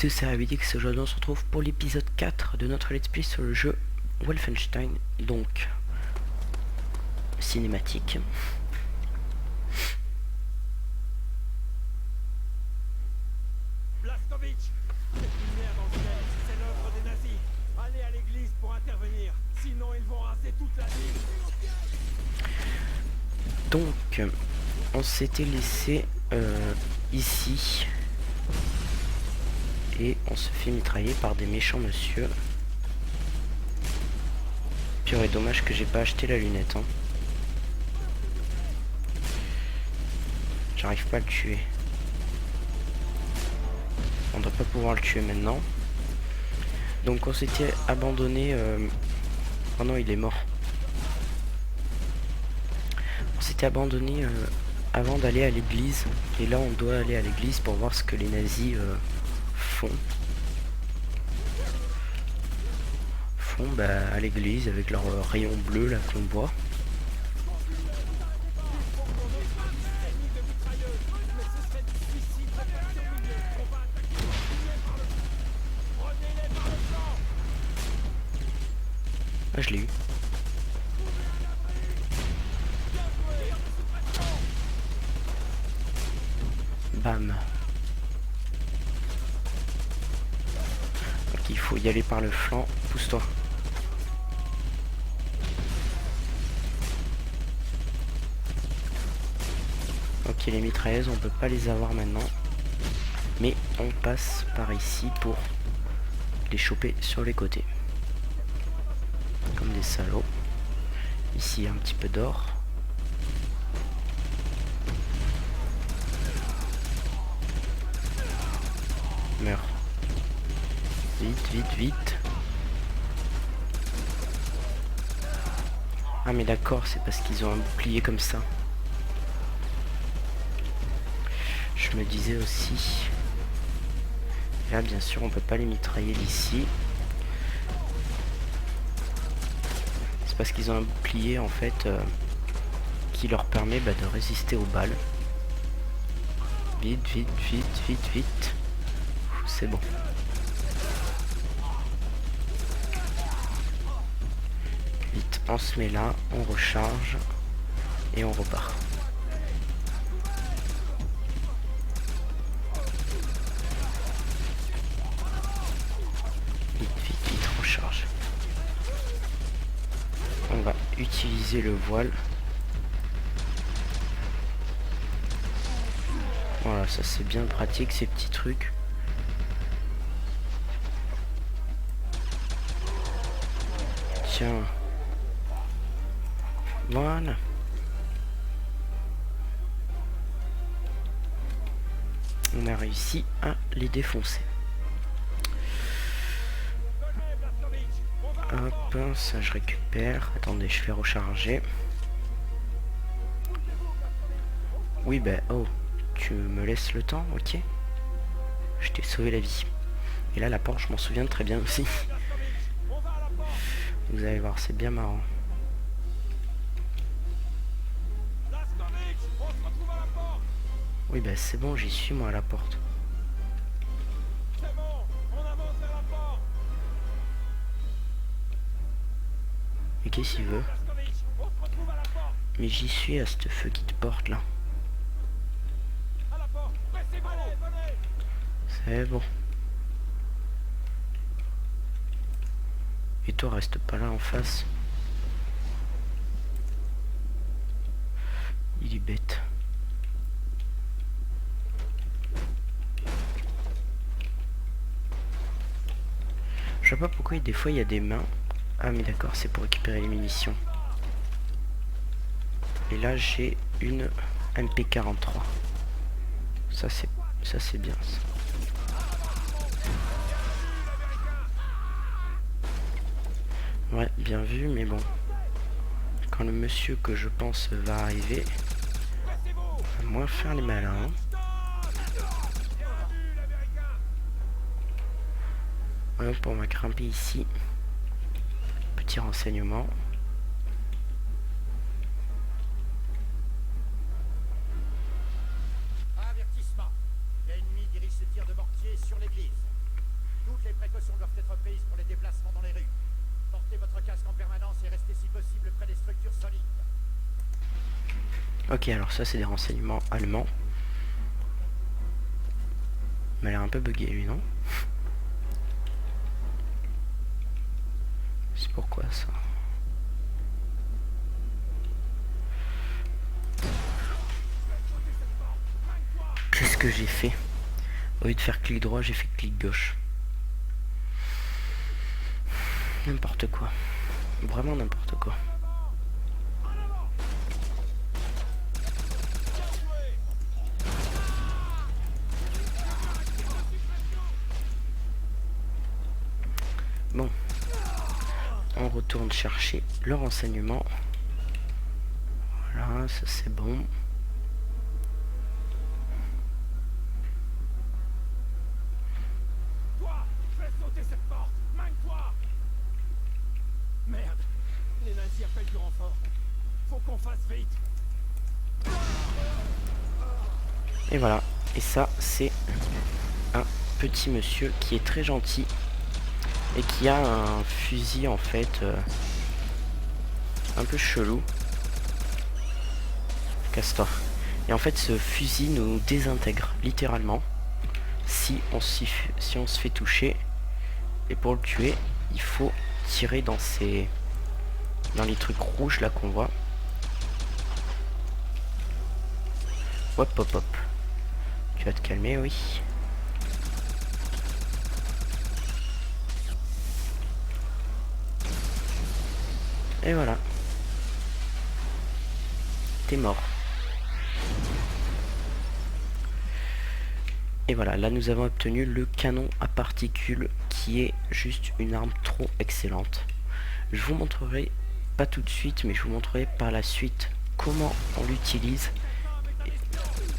écoutez, c'est Avidix, aujourd'hui on se retrouve pour l'épisode 4 de notre let's play sur le jeu Wolfenstein, donc cinématique. Blaskovitch, cette lumière dans le ciel, c'est l'œuvre des nazis. Allez à l'église pour intervenir, sinon ils vont raser toute la ville. Donc, on s'était laissé ici. Et on se fait mitrailler par des méchants monsieur. Purée, dommage que j'ai pas acheté la lunette. Hein. J'arrive pas à le tuer. On doit pas pouvoir le tuer maintenant. Donc on s'était abandonné... Oh non, il est mort. On s'était abandonné avant d'aller à l'église. Et là on doit aller à l'église pour voir ce que les nazis font à l'église avec leur rayon bleu là qu'on voit. Ah, je l'ai eu. Bam. Donc il faut y aller par le flanc. Pousse-toi. Ok, les mitrailleuses, on peut pas les avoir maintenant. Mais on passe par ici pour les choper sur les côtés. Comme des salauds. Ici, un petit peu d'or. Meurs. Vite, vite, vite. Ah mais d'accord, c'est parce qu'ils ont un bouclier comme ça. Je me disais aussi... Là, bien sûr, on peut pas les mitrailler d'ici. C'est parce qu'ils ont un bouclier, en fait, qui leur permet de résister aux balles. Vite, vite, vite, vite, vite. C'est bon. Vite, on se met là, on recharge et on repart. Vite, vite, vite, recharge. On va utiliser le voile. Voilà, ça c'est bien pratique ces petits trucs. Tiens. Voilà. On a réussi à les défoncer. Hop, ça je récupère. Attendez, je fais recharger. Oui, bah, oh, tu me laisses le temps, ok. Je t'ai sauvé la vie. Et là, la porte, je m'en souviens très bien aussi. Vous allez voir, c'est bien marrant. Oui, bah c'est bon, j'y suis moi à la porte. Et qu'est-ce qu'il veut? Mais j'y suis à cette feu qui te porte là. C'est bon. Et toi, reste pas là en face. Il est bête. Je sais pas pourquoi des fois il y a des mains. Ah mais d'accord, c'est pour récupérer les munitions. Et là j'ai une MP43. Ça c'est bien ça. Ouais, bien vu, mais bon. Quand le monsieur que je pense va arriver, on va moins faire les malins. Hein. Hop, on va grimper ici. Petit renseignement. Avertissement. L'ennemi dirige ses tirs de mortier sur l'église. prises pour les déplacements dans les rues. Portez votre casque en permanence et restez si possible près des structures solides. Ok, alors ça c'est des renseignements allemands. Il m'a l'air un peu bugué lui, non? C'est pourquoi ça? Qu'est-ce que j'ai fait? Au lieu de faire clic droit, j'ai fait clic gauche. N'importe quoi. Vraiment n'importe quoi. Bon. On retourne chercher le renseignement. Voilà, ça c'est bon. Toi, fais sauter cette porte. Magne-toi. Merde. Les nazis appellent du renfort. Faut qu'on fasse vite. Et voilà. Et ça, c'est un petit monsieur qui est très gentil. Et qui a un fusil en fait un peu chelou. Casse-toi. Et en fait ce fusil nous désintègre littéralement si on se fait toucher. Et pour le tuer, il faut tirer dans les trucs rouges là qu'on voit. Hop hop hop. Tu vas te calmer, oui. Et voilà. T'es mort. Et voilà, là nous avons obtenu le canon à particules qui est juste une arme trop excellente. Je vous montrerai, pas tout de suite, mais je vous montrerai par la suite comment on l'utilise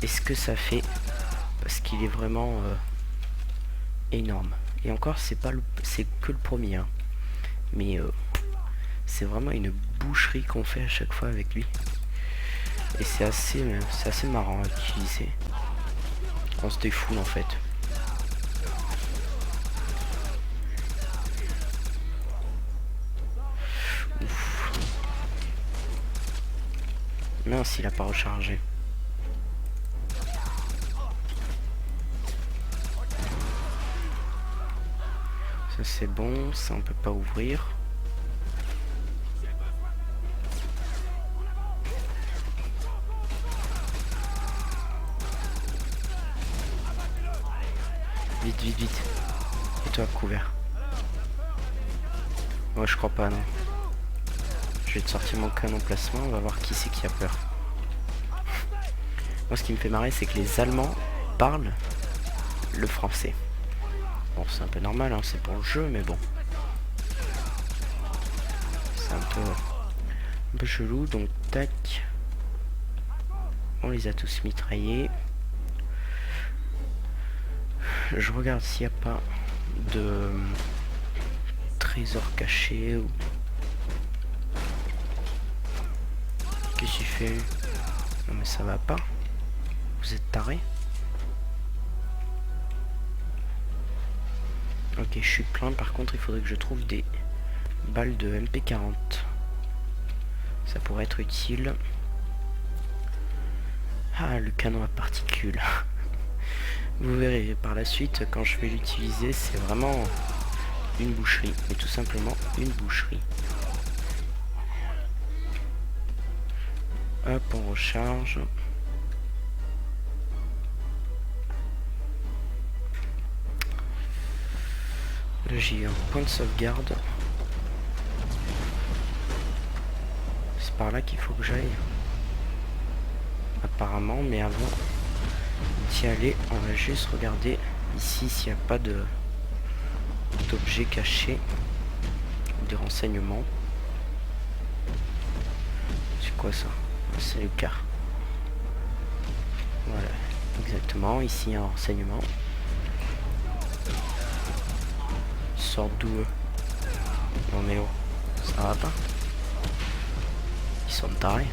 et ce que ça fait. Parce qu'il est vraiment énorme. Et encore, c'est que le premier. Hein. Mais c'est vraiment une boucherie qu'on fait à chaque fois avec lui. Et c'est assez marrant à utiliser. On se défoule en fait. Ouf. Mince, il a pas rechargé. Ça c'est bon, ça on peut pas ouvrir. Vite, vite, vite. Et toi, couvert. Moi, je crois pas, non. Je vais te sortir mon canon placement, on va voir qui c'est qui a peur. Moi, ce qui me fait marrer, c'est que les Allemands parlent le français. Bon, c'est un peu normal, hein, c'est pour le jeu, mais bon. C'est un peu chelou, donc tac. On les a tous mitraillés. Je regarde s'il n'y a pas de trésor caché ou... Qu'est-ce qu'il fait? Non mais ça va pas. Vous êtes tarés? Ok, je suis plein. Par contre, il faudrait que je trouve des balles de MP40. Ça pourrait être utile. Ah, le canon à particules. Vous verrez par la suite, quand je vais l'utiliser, c'est vraiment une boucherie. Mais tout simplement une boucherie. Hop, on recharge. Là, j'ai un point de sauvegarde. C'est par là qu'il faut que j'aille. Apparemment, mais avant d'y aller, on va juste regarder ici s'il n'y a pas d'objets cachés, des renseignements. C'est quoi ça? C'est le cas. Voilà, exactement. Ici, il y a un renseignement. Sort d'où? Non mais oh, ça va pas. Ils sont tarés.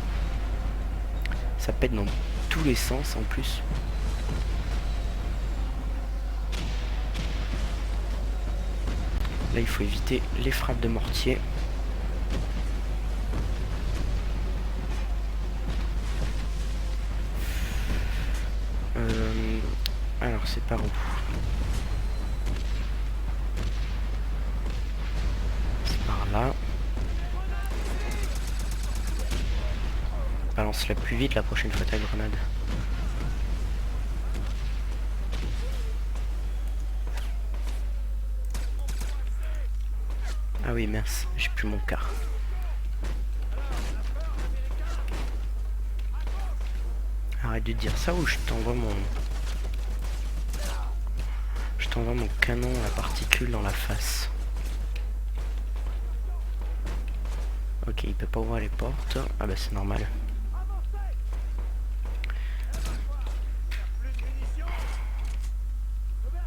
Ça pète dans tous les sens en plus. Là il faut éviter les frappes de mortier. Alors c'est par où? C'est par là. Balance-la plus vite la prochaine fois ta grenade. Ah oui mince, j'ai plus mon car. Arrête de dire ça ou je t'envoie mon... Je t'envoie mon canon à particules dans la face. Ok, il peut pas ouvrir les portes. Ah bah c'est normal.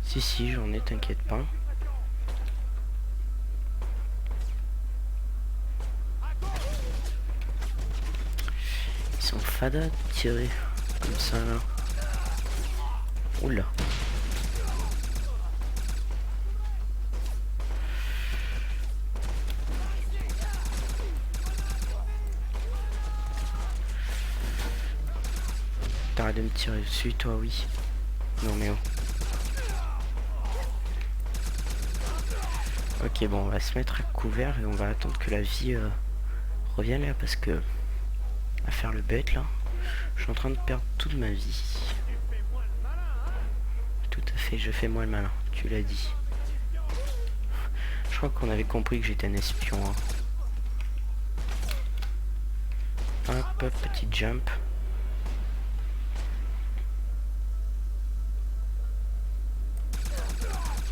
Si j'en ai, t'inquiète pas. Ils sont fada de tirer comme ça là. Oula. T'arrêtes de me tirer dessus toi, oui. Non mais oh. Ok bon, on va se mettre à couvert et on va attendre que la vie revienne là parce que à faire le bête là, je suis en train de perdre toute ma vie. Tout à fait, je fais moi le malin, tu l'as dit. Je crois qu'on avait compris que j'étais un espion. Hein. Hop, petit jump.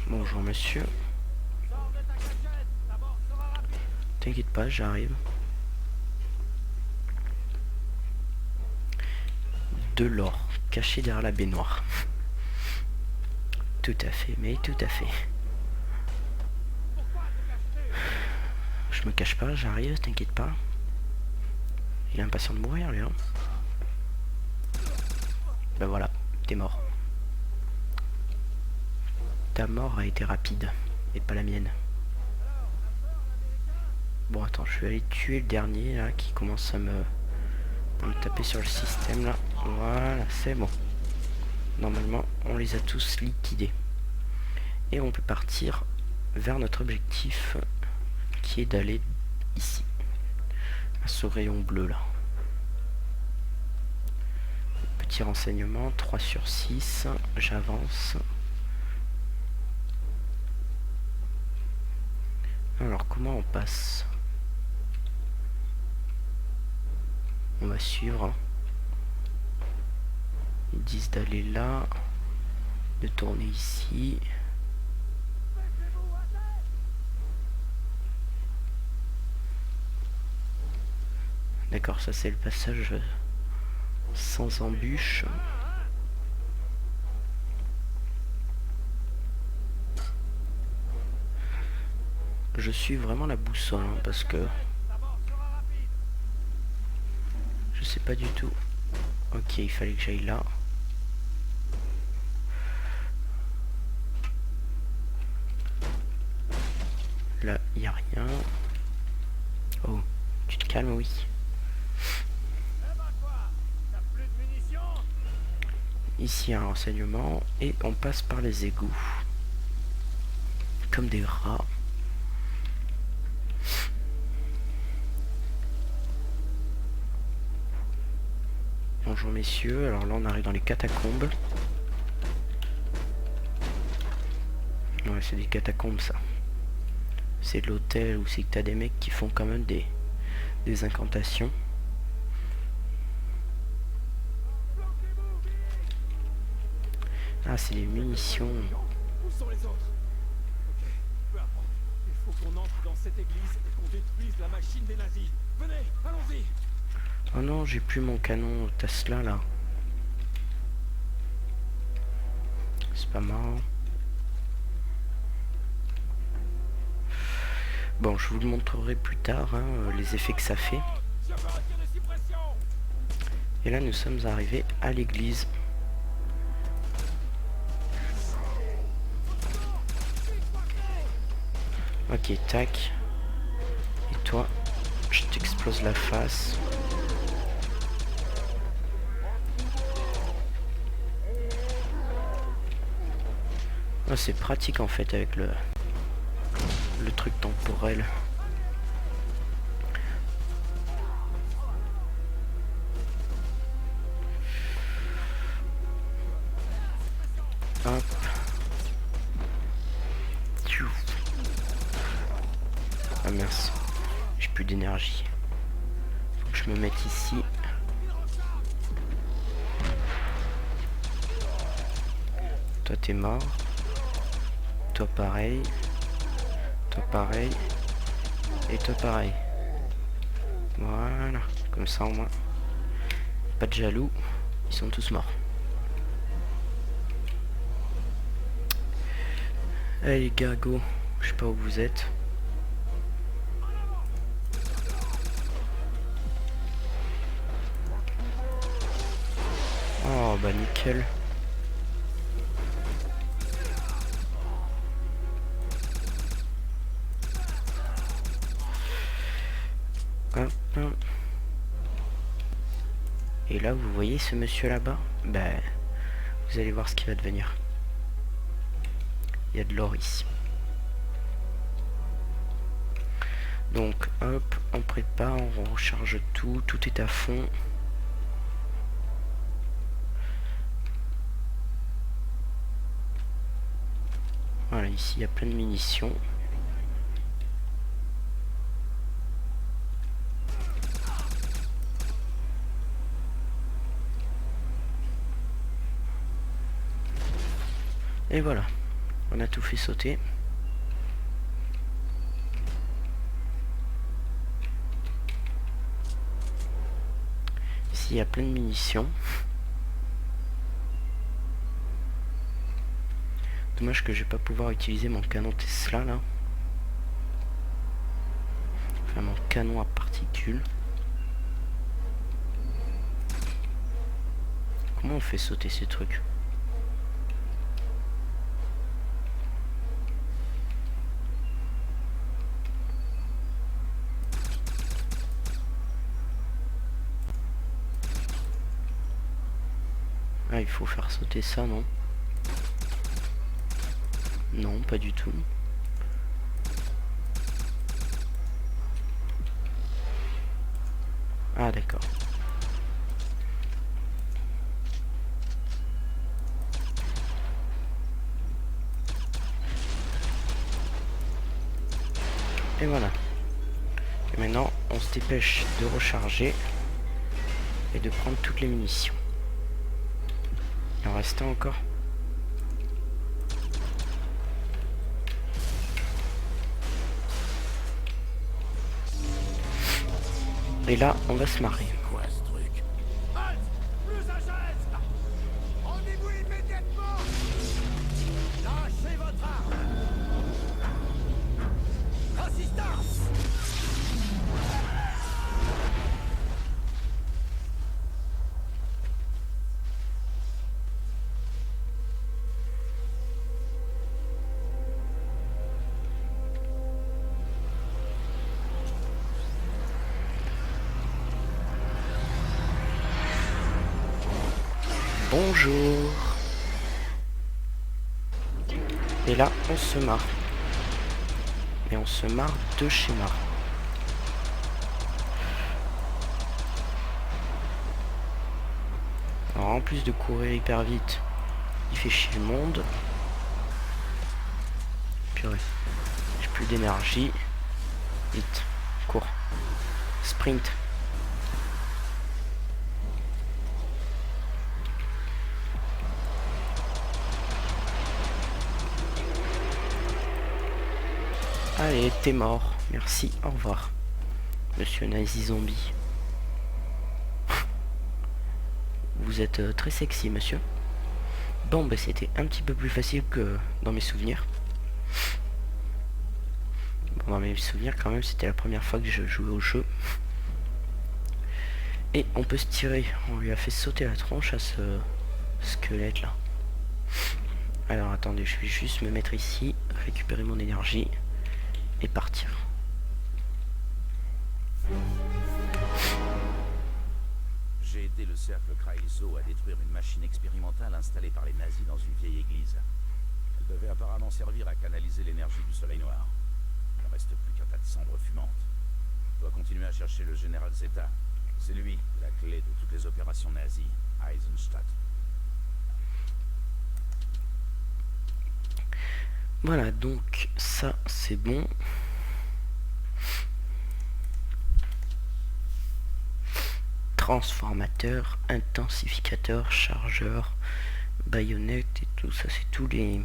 Bonjour monsieur. T'inquiète pas, j'arrive. De l'or, caché derrière la baignoire. Tout à fait, mais tout à fait. Je me cache pas, j'arrive, t'inquiète pas. Il est impatient de mourir lui, hein. Ben voilà, t'es mort. Ta mort a été rapide, et pas la mienne. Bon attends, je vais aller tuer le dernier là qui commence à me taper sur le système là. Voilà, c'est bon. Normalement, on les a tous liquidés. Et on peut partir vers notre objectif qui est d'aller ici. À ce rayon bleu là. Petit renseignement, 3 sur 6. J'avance. Alors comment on passe? On va suivre. Ils disent d'aller là, de tourner ici. D'accord, ça c'est le passage sans embûche. Je suis vraiment la boussole hein, parce que je sais pas du tout. Ok, il fallait que j'aille là. Là, il n'y a rien. Oh, tu te calmes, oui. Ici, un renseignement. Et on passe par les égouts. Comme des rats. Bonjour messieurs, alors là on arrive dans les catacombes. Ouais, c'est des catacombes ça. C'est de l'hôtel où c'est que t'as des mecs qui font quand même des incantations. Ah, c'est les munitions. Où sont les autres? Ok, peu importe. Il faut qu'on entre dans cette église et qu'on détruise la machine des nazis. Venez, allons-y. Oh non, j'ai plus mon canon Tesla là. C'est pas marrant. Bon, je vous le montrerai plus tard, hein, les effets que ça fait. Et là, nous sommes arrivés à l'église. Ok, tac. Et toi, je t'explose la face. Oh, c'est pratique en fait avec le truc temporel. Hop. Ah mince, j'ai plus d'énergie. Faut que je me mette ici. Toi t'es mort. Toi pareil. Toi pareil. Et toi pareil. Voilà. Comme ça au moins. Pas de jaloux. Ils sont tous morts. Allez les gars, go. Je sais pas où vous êtes. Oh bah nickel. Hop. Et là vous voyez ce monsieur là-bas, ben vous allez voir ce qui va devenir. Il y a de l'or ici. Donc hop, on prépare, on recharge tout, tout est à fond. Voilà, ici il y a plein de munitions. Et voilà, on a tout fait sauter. Ici il y a plein de munitions. Dommage que je vais pas pouvoir utiliser mon canon Tesla là. Enfin mon canon à particules. Comment on fait sauter ces trucs? Ah, il faut faire sauter ça, non? Non, pas du tout. Ah, d'accord. Et voilà. Et maintenant, on se dépêche de recharger et de prendre toutes les munitions. Il en reste un encore. Et là, on va se marrer. Quoi ce truc? Halt! Plus un geste! Rendez-vous immédiatement! Lâchez votre arme! Assistance! Bonjour. Et là, on se marre. Et on se marre de chez marre. Alors en plus de courir hyper vite, il fait chier le monde. Purée. J'ai plus d'énergie. Vite. Cours. Sprint. Allez, t'es mort. Merci, au revoir. Monsieur Nazi Zombie. Vous êtes très sexy, monsieur. Bon, bah c'était un petit peu plus facile que dans mes souvenirs. Bon, dans mes souvenirs, quand même, c'était la première fois que je jouais au jeu. Et on peut se tirer. On lui a fait sauter la tronche à ce squelette là. Alors attendez, je vais juste me mettre ici, récupérer mon énergie. et partir. J'ai aidé le cercle Kraiso à détruire une machine expérimentale installée par les nazis dans une vieille église. Elle devait apparemment servir à canaliser l'énergie du soleil noir. Il ne reste plus qu'un tas de cendres fumantes. Je dois continuer à chercher le général Zeta. C'est lui, la clé de toutes les opérations nazies, Eisenstadt. Voilà, donc ça c'est bon. Transformateur, intensificateur, chargeur, baïonnette et tout ça, c'est tous les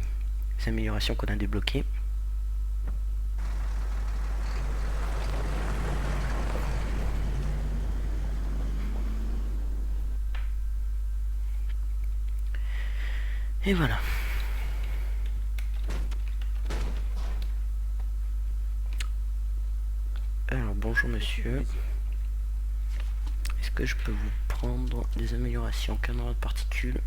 améliorations qu'on a débloquées. Et voilà. Alors bonjour monsieur. Est-ce que je peux vous prendre des améliorations caméra de particules?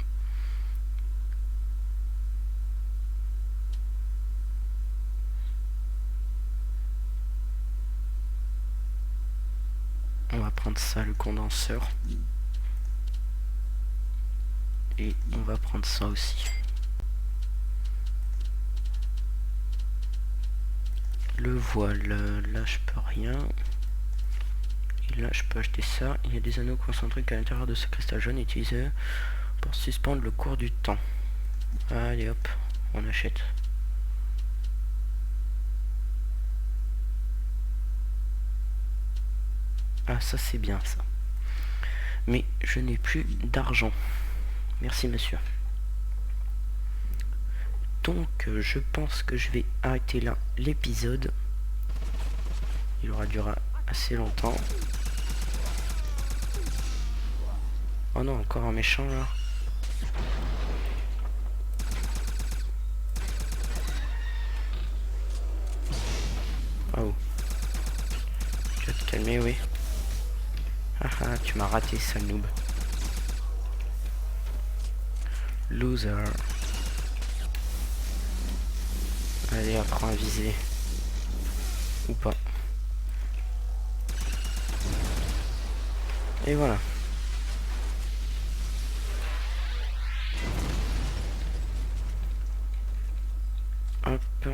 On va prendre ça, le condenseur. Et on va prendre ça aussi. Le voile, là je peux rien. Et là je peux acheter ça. Il y a des anneaux concentriques à l'intérieur de ce cristal jaune utilisé pour suspendre le cours du temps. Allez hop, on achète. Ah ça c'est bien ça. Mais je n'ai plus d'argent. Merci monsieur. Donc je pense que je vais arrêter là l'épisode. Il aura duré assez longtemps. Oh non, encore un méchant là. Oh. Tu vas te calmer, oui. Ah ah, tu m'as raté, sale noob. Loser. Allez, apprends à viser. Ou pas. Et voilà. Hop.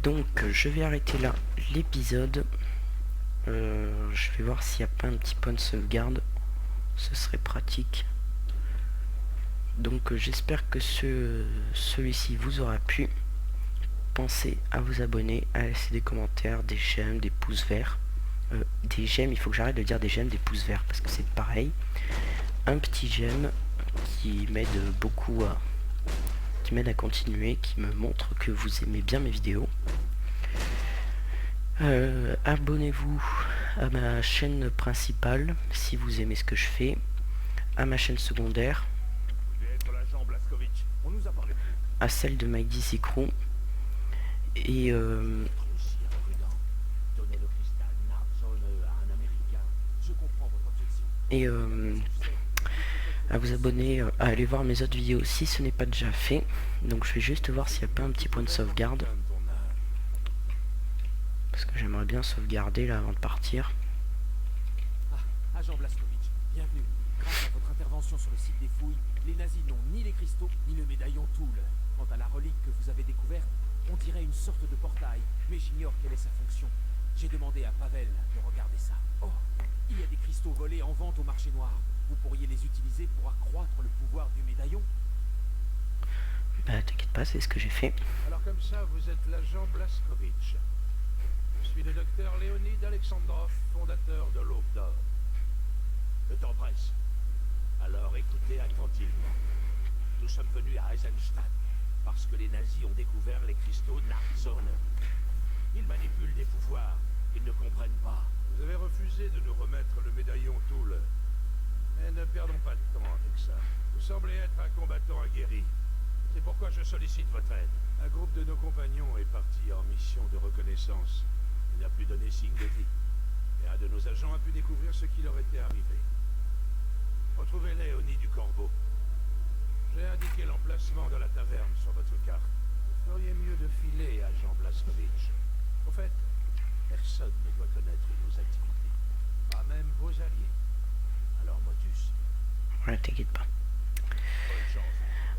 Donc, je vais arrêter là l'épisode. Je vais voir s'il n'y a pas un petit point de sauvegarde. Ce serait pratique. Donc j'espère que celui-ci vous aura plu. Pensez à vous abonner, à laisser des commentaires, des j'aime, des pouces verts. Des j'aime, il faut que j'arrête de dire des j'aime, des pouces verts, parce que c'est pareil. Un petit j'aime qui m'aide beaucoup qui m'aide à continuer, qui me montre que vous aimez bien mes vidéos. Abonnez-vous à ma chaîne principale si vous aimez ce que je fais, à ma chaîne secondaire, à celle de Mike DC Crew et à vous abonner, à aller voir mes autres vidéos si ce n'est pas déjà fait. Donc je vais juste voir s'il n'y a pas un petit point de sauvegarde, parce que j'aimerais bien sauvegarder là avant de partir. Agent Blazkowicz, bienvenue. Grâce à votre intervention sur le site des fouilles, les nazis n'ont ni les cristaux, ni le médaillon Toul. Quant à la relique que vous avez découverte, on dirait une sorte de portail, mais j'ignore quelle est sa fonction. J'ai demandé à Pavel de regarder ça. Oh, il y a des cristaux volés en vente au marché noir. Vous pourriez les utiliser pour accroître le pouvoir du médaillon. Bah t'inquiète pas, c'est ce que j'ai fait. Alors comme ça, vous êtes l'agent Blazkowicz. Je suis le docteur Leonid Alexandrov, fondateur de l'Aube d'Or. Le temps presse. Alors écoutez attentivement. Nous sommes venus à Eisenstadt parce que les nazis ont découvert les cristaux Narzone. Ils manipulent des pouvoirs qu'ils ne comprennent pas. Vous avez refusé de nous remettre le médaillon Toul. Mais ne perdons pas de temps avec ça. Vous semblez être un combattant aguerri. C'est pourquoi je sollicite votre aide. Un groupe de nos compagnons est parti en mission de reconnaissance. Il n'a plus donné signe de vie. Et un de nos agents a pu découvrir ce qui leur était arrivé. Retrouvez-les au nid du Corbeau. J'ai indiqué l'emplacement de la taverne sur votre carte. feriez mieux de filer, agent Blazkowicz. Au fait, personne ne doit connaître nos activités. Pas même vos alliés. Alors, Motus, Voilà, t'inquiète pas. bonne chance.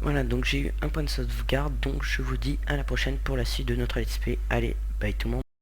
Voilà, donc j'ai eu un point de sauvegarde, donc je vous dis à la prochaine pour la suite de notre let's play. Allez, bye tout le monde.